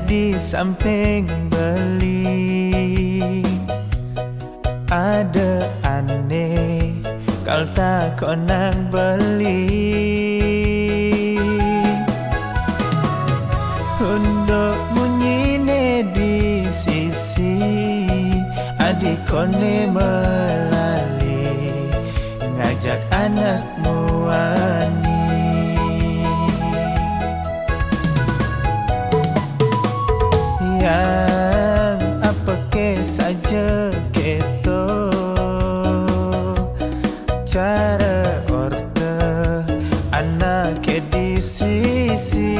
di samping beli. Ada aneh kal tak konang beli. Untuk munyine di sisi adik kone melali ngajak anakmu ani. Yang apa ke saja keto cara orte anak ke di sisi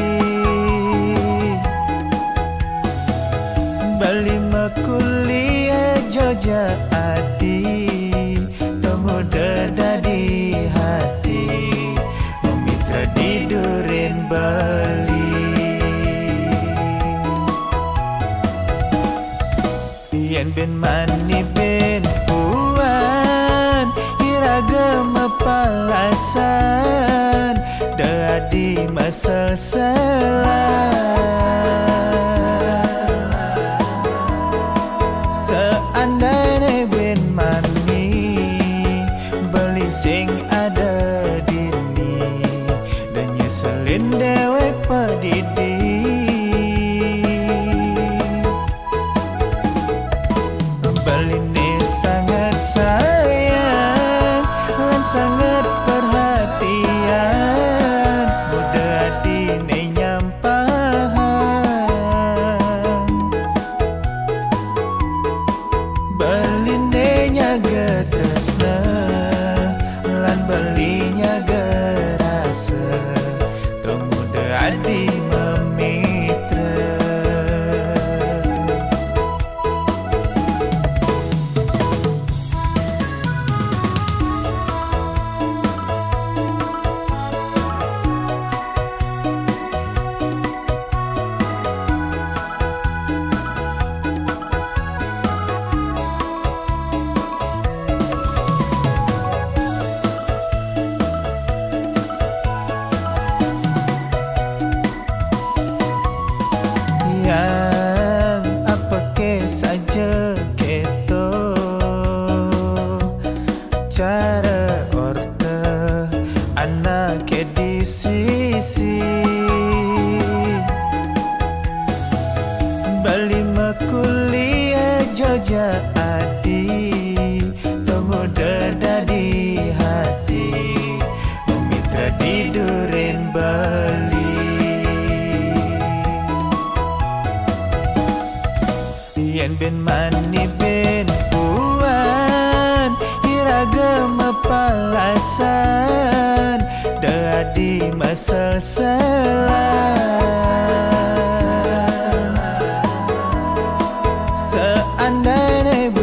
bali makuliah Jogja adi tunggu deda di hati memitra di Duren Bali. Yen ben mani ben puan iragam palasan dadi masal seandainya ben mani beli sing ada dini dan nyeselin dewek pedidi. Beline sangat sayang dan sangat perhatian mudah dine nyampahan. Beline nyaga tresna lan belinya gerasa tong mudah adi memitra. Yang apa ke saja keto cara orte anak ke di sisi bali makuliah Jogja adi tunggu deda di hati memitra di Duren Bali. Yen ben mani ben puan iragam palasan dadi masal seandainya